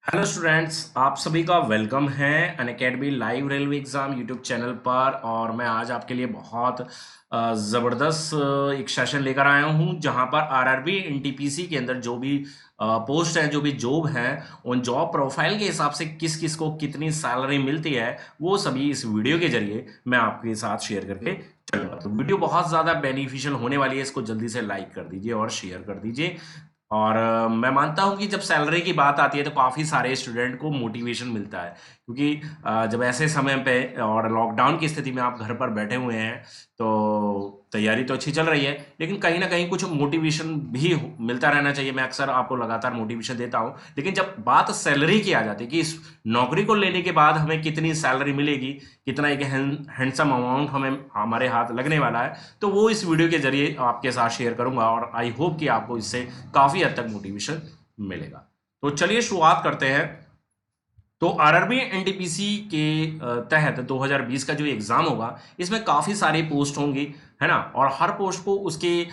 Hello students, आप सभी का वेलकम है Unacademy live railway exam YouTube channel पर। और मैं आज आपके लिए बहुत ज़बरदस्त एक सेशन लेकर आया हूं जहां पर आरआरबी एनटीपीसी के अंदर जो भी पोस्ट है, जो भी जॉब है, उन जॉब प्रोफाइल के हिसाब से किस किस को कितनी सैलरी मिलती है, वो सभी इस वीडियो के जरिए मैं आपके साथ शेयर करके चलूंगा। तो वीडियो बहुत ज़्यादा बेनिफिशियल होने वाली है, इसको जल्दी से लाइक कर दीजिए और शेयर कर दीजिए। और मैं मानता हूँ कि जब सैलरी की बात आती है तो काफ़ी सारे स्टूडेंट को मोटिवेशन मिलता है, क्योंकि जब ऐसे समय पे और लॉकडाउन की स्थिति में आप घर पर बैठे हुए हैं तो तैयारी तो अच्छी चल रही है, लेकिन कहीं ना कहीं कुछ मोटिवेशन भी मिलता रहना चाहिए। मैं अक्सर आपको लगातार मोटिवेशन देता हूँ, लेकिन जब बात सैलरी की आ जाती है कि इस नौकरी को लेने के बाद हमें कितनी सैलरी मिलेगी, कितना एक हैंडसम अमाउंट हमें हमारे हाथ लगने वाला है, तो वो इस वीडियो के जरिए आपके साथ शेयर करूंगा और आई होप कि आपको इससे काफी हद तक मोटिवेशन मिलेगा। तो चलिए शुरुआत करते हैं। तो आरआरबी एनटीपीसी के तहत 2020 का जो एग्जाम होगा, इसमें काफी सारी पोस्ट होंगी, है ना। और हर पोस्ट को उसके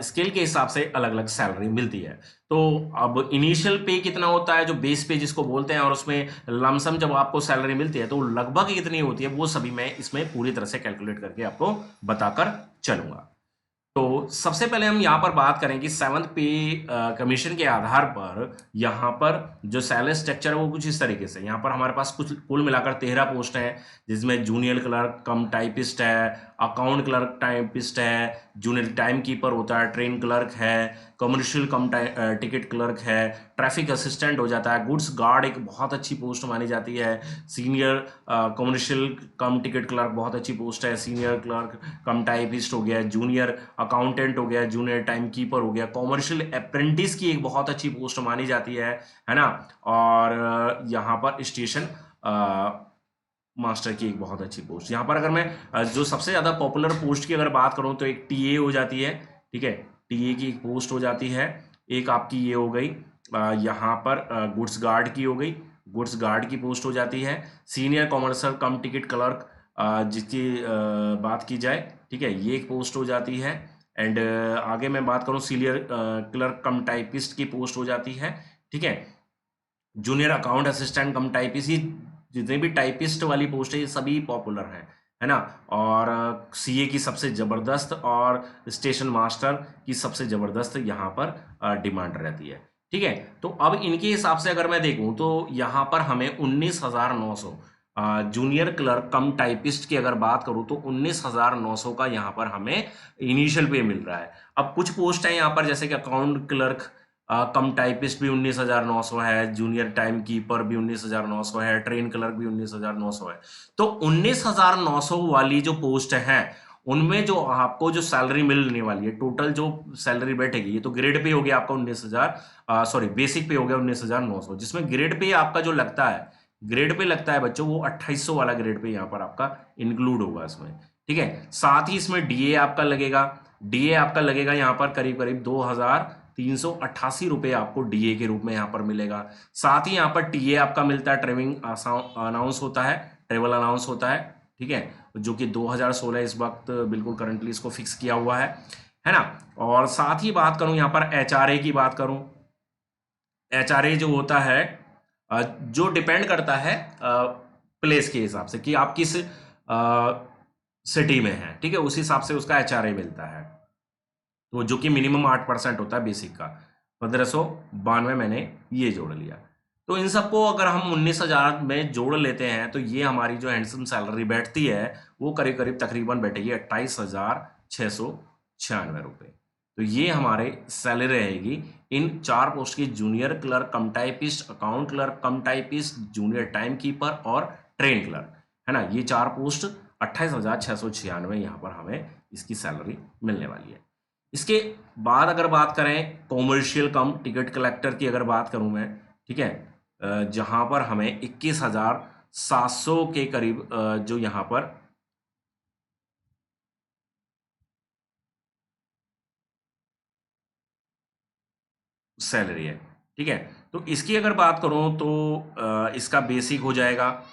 स्केल के हिसाब से अलग अलग सैलरी मिलती है। तो अब इनिशियल पे कितना होता है, जो बेस पे जिसको बोलते हैं, और उसमें लमसम जब आपको सैलरी मिलती है तो लगभग कितनी होती है, वो सभी मैं इसमें पूरी तरह से कैलकुलेट करके आपको बताकर चलूंगा। तो सबसे पहले हम यहाँ पर बात करें कि सेवंथ पे कमीशन के आधार पर यहाँ पर जो सैलरी स्ट्रक्चर है वो कुछ इस तरीके से। यहाँ पर हमारे पास कुछ कुल मिलाकर 13 पोस्ट हैं, जिसमें जूनियर क्लर्क कम टाइपिस्ट है, अकाउंट क्लर्क टाइपिस्ट है, जूनियर टाइम कीपर होता है, ट्रेन क्लर्क है, कमर्शियल कम टिकट क्लर्क है, ट्रैफिक असिस्टेंट हो जाता है, गुड्स गार्ड एक बहुत अच्छी पोस्ट मानी जाती है, सीनियर कमर्शियल कम टिकट क्लर्क बहुत अच्छी पोस्ट है, सीनियर क्लर्क कम टाइपिस्ट हो गया, जूनियर अकाउंटेंट हो गया, जूनियर टाइम कीपर हो गया, कॉमर्शियल अप्रेंटिस की एक बहुत अच्छी पोस्ट मानी जाती है ना। और यहाँ पर स्टेशन मास्टर की एक बहुत अच्छी पोस्ट। यहाँ पर अगर मैं जो सबसे ज़्यादा पॉपुलर पोस्ट की अगर बात करूँ तो एक टीए हो जाती है, ठीक है, टीए की एक पोस्ट हो जाती है। एक आपकी ये हो गई, यहाँ पर गुड्स गार्ड की हो गई, गुड्स गार्ड की पोस्ट हो जाती है। सीनियर कॉमर्शियल कम टिकट क्लर्क जिसकी बात की जाए, ठीक है, ये एक पोस्ट हो जाती है। एंड आगे मैं बात करूँ, सीनियर क्लर्क कम टाइपिस्ट की पोस्ट हो जाती है, ठीक है। जूनियर अकाउंट असिस्टेंट कम टाइपिस्ट, ये जितने भी टाइपिस्ट वाली पोस्ट है ये सभी पॉपुलर हैं, है ना। और सीए की सबसे ज़बरदस्त और स्टेशन मास्टर की सबसे ज़बरदस्त यहाँ पर डिमांड रहती है, ठीक है। तो अब इनके हिसाब से अगर मैं देखूँ तो यहाँ पर हमें 19,900 जूनियर क्लर्क कम टाइपिस्ट की अगर बात करूँ तो 19,900 का यहाँ पर हमें इनिशियल पे मिल रहा है। अब कुछ पोस्ट है यहाँ पर, जैसे कि अकाउंट क्लर्क कम टाइपिस्ट भी 19,900 है, जूनियर टाइम कीपर भी 19,900 है, ट्रेन क्लर्क भी 19,900 है। तो 19,900 वाली जो पोस्ट है, उनमें जो आपको जो सैलरी मिलने वाली है, टोटल जो सैलरी बैठेगी, ये तो ग्रेड पे हो गया आपका 19,000, सॉरी बेसिक पे हो गया 19,900, जिसमें ग्रेड पे आपका जो लगता है, ग्रेड पे लगता है बच्चों, वो 2800 वाला ग्रेड पे यहाँ पर आपका इंक्लूड होगा इसमें, ठीक है। साथ ही इसमें डीए आपका लगेगा, डीए आपका लगेगा यहाँ पर करीब करीब 2,388 रुपये आपको डीए के रूप में यहाँ पर मिलेगा। साथ ही यहाँ पर टीए आपका मिलता है, ट्रेविंग अनाउंस होता है, ट्रेवल अनाउंस होता है, ठीक है, जो कि 2016 इस वक्त बिल्कुल करंटली इसको फिक्स किया हुआ है ना। और साथ ही बात करूं यहाँ पर एचआरए की बात करूं, एचआरए जो होता है जो डिपेंड करता है प्लेस के हिसाब से कि आप किस सिटी में हैं, ठीक है, उस हिसाब से उसका एचआरए मिलता है। तो जो कि मिनिमम 8% होता है बेसिक का, 1592 मैंने ये जोड़ लिया। तो इन सबको अगर हम 19,000 में जोड़ लेते हैं तो ये हमारी जो हैंडसम सैलरी बैठती है वो करीब करीब तकरीबन बैठेगी 28,696 रुपये। तो ये हमारे सैलरी रहेगी इन 4 पोस्ट की, जूनियर क्लर्क कम टाइपिस्ट, अकाउंट क्लर्क कम टाइपिस्ट, जूनियर टाइम कीपर और ट्रेन क्लर्क, है ना। ये 4 पोस्ट 28,696 यहाँ पर हमें इसकी सैलरी मिलने वाली है। इसके बाद अगर बात करें कॉमर्शियल कम टिकट कलेक्टर की अगर बात करूं मैं, ठीक है, जहां पर हमें 21,700 के करीब जो यहां पर सैलरी है, ठीक है। तो इसकी अगर बात करूं तो इसका बेसिक हो जाएगा,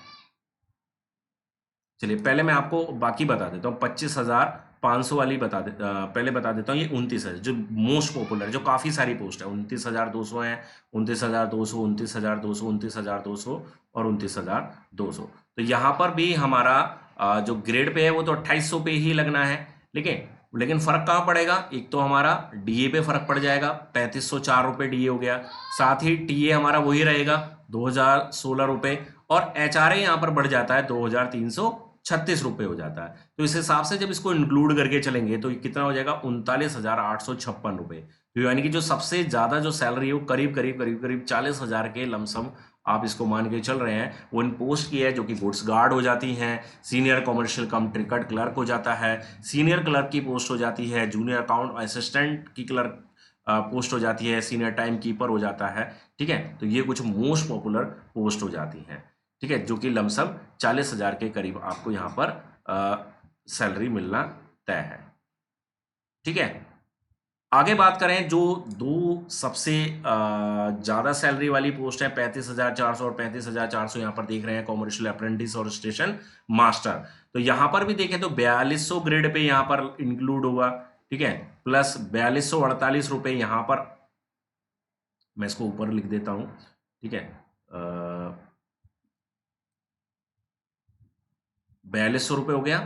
चलिए पहले मैं आपको बाकी बता देता हूँ, 25,000 500 वाली पहले बता देता हूँ। ये 29,000 जो मोस्ट पॉपुलर, जो काफ़ी सारी पोस्ट है, 29,200 है, 29,200, 29,200, 29,200 और 29,200। तो यहाँ पर भी हमारा जो ग्रेड पे है वो तो 2800 पे ही लगना है। लेकिन फर्क कहाँ पड़ेगा? एक तो हमारा डीए पे फर्क पड़ जाएगा, 3504 रुपये डीए हो गया। साथ ही टीए हमारा वही रहेगा 2016 रुपये, और एचआरए यहाँ पर बढ़ जाता है 2336 रुपये हो जाता है। तो इस हिसाब से जब इसको इंक्लूड करके चलेंगे तो कितना हो जाएगा? 39,856 रुपये। तो यानी कि जो सबसे ज्यादा जो सैलरी है वो करीब करीब करीब करीब 40,000 के लमसम आप इसको मान के चल रहे हैं, वो इन पोस्ट की है, जो कि गुड्स गार्ड हो जाती हैं, सीनियर कमर्शियल कम टिकट क्लर्क हो जाता है, सीनियर क्लर्क की पोस्ट हो जाती है, जूनियर अकाउंट असिस्टेंट की क्लर्क पोस्ट हो जाती है, सीनियर टाइम कीपर हो जाता है। ठीक है, तो ये कुछ मोस्ट पॉपुलर पोस्ट हो जाती हैं। ठीक है, जो कि लमसम 40,000 के करीब आपको यहाँ पर सैलरी मिलना तय है। ठीक है, आगे बात करें जो दो सबसे ज़्यादा सैलरी वाली पोस्ट है, 35,400 और 35,400 यहाँ पर देख रहे हैं, कॉमर्शियल अप्रेंटिस और स्टेशन मास्टर। तो यहाँ पर भी देखें तो 4200 ग्रेड पे यहाँ पर इंक्लूड होगा। ठीक है, प्लस 4248 रुपये यहाँ पर, मैं इसको ऊपर लिख देता हूँ। ठीक है, 4200 रुपये हो गया।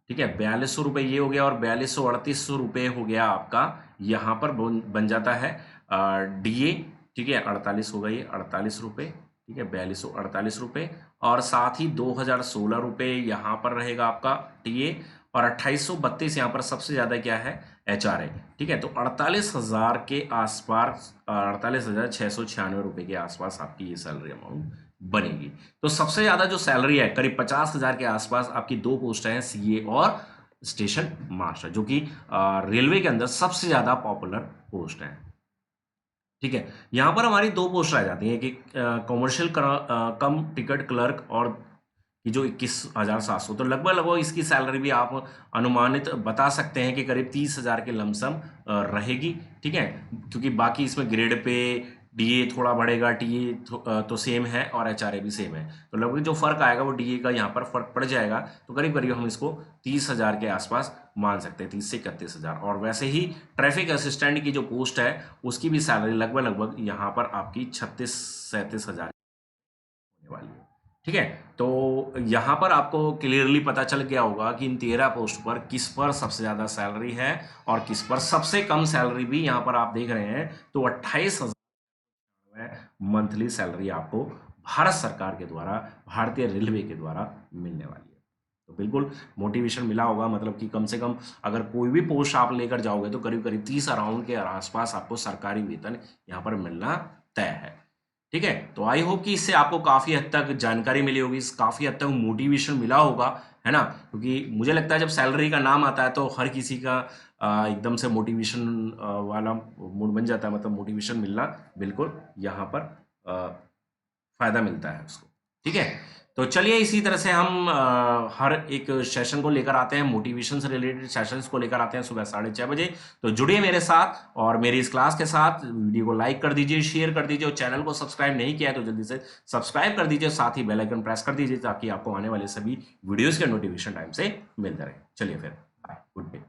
ठीक है, 4200 रुपये ये हो गया, और 4238 रुपये हो गया आपका यहाँ पर बन जाता है डीए। ठीक है, 48 होगा ये, 48 रुपये। ठीक है, 4248 रुपये, और साथ ही 2016 रुपये यहाँ पर रहेगा आपका टीए, और 2832 यहाँ पर सबसे ज़्यादा क्या है? एचआरए। ठीक है, तो 48,000 के आसपास, 48,696 रुपये के आसपास आपकी ये सैलरी अमाउंट बनेगी। तो सबसे ज्यादा जो सैलरी है करीब 50,000 के आसपास आपकी दो पोस्ट हैं, सीए और स्टेशन मास्टर, जो कि रेलवे के अंदर सबसे ज्यादा पॉपुलर पोस्ट है। ठीक है, यहां पर हमारी दो पोस्ट रह जाती हैं कि कॉमर्शियल कम टिकट क्लर्क, और कि जो 21,700, तो लगभग इसकी सैलरी भी आप अनुमानित बता सकते हैं कि करीब 30,000 के लमसम रहेगी। ठीक है, क्योंकि बाकी इसमें ग्रेड पे डीए थोड़ा बढ़ेगा, टीए तो सेम है, और एचआरए भी सेम है, तो लगभग जो फर्क आएगा वो डीए का यहाँ पर फर्क पड़ जाएगा। तो करीब करीब हम इसको 30,000 के आसपास मान सकते हैं, 30 से 31,000। और वैसे ही ट्रैफिक असिस्टेंट की जो पोस्ट है उसकी भी सैलरी लगभग यहाँ पर आपकी 36-37,000 होने वाली है। ठीक है, तो यहाँ पर आपको क्लियरली पता चल गया होगा कि इन 13 पोस्ट पर किस पर सबसे ज़्यादा सैलरी है और किस पर सबसे कम सैलरी भी यहाँ पर आप देख रहे हैं। तो 28,000 मंथली सैलरी आपको भारत सरकार के द्वारा, भारतीय रेलवे के द्वारा मिलने वाली है। तो बिल्कुल मोटिवेशन मिला होगा, मतलब कि कम से कम अगर कोई भी पोस्ट आप लेकर जाओगे तो करीब करीब 30 अराउंड के आसपास आपको सरकारी वेतन यहाँ पर मिलना तय है। ठीक है, तो आई होप कि इससे आपको काफ़ी हद तक जानकारी मिली होगी, काफ़ी हद तक मोटिवेशन मिला होगा, है ना? क्योंकि मुझे लगता है जब सैलरी का नाम आता है तो हर किसी का एकदम से मोटिवेशन वाला मूड बन जाता है, मतलब मोटिवेशन मिलना बिल्कुल यहाँ पर फ़ायदा मिलता है उसको। ठीक है, तो चलिए इसी तरह से हम हर एक सेशन को लेकर आते हैं, मोटिवेशन से रिलेटेड सेशंस को लेकर आते हैं सुबह 6:30 बजे। तो जुड़िए मेरे साथ और मेरी इस क्लास के साथ। वीडियो को लाइक कर दीजिए, शेयर कर दीजिए, और चैनल को सब्सक्राइब नहीं किया है तो जल्दी से सब्सक्राइब कर दीजिए, साथ ही बेल आइकन प्रेस कर दीजिए ताकि आपको आने वाले सभी वीडियोज़ के नोटिफिकेशन टाइम से मिलते रहे। चलिए फिर, बाय, गुड डे।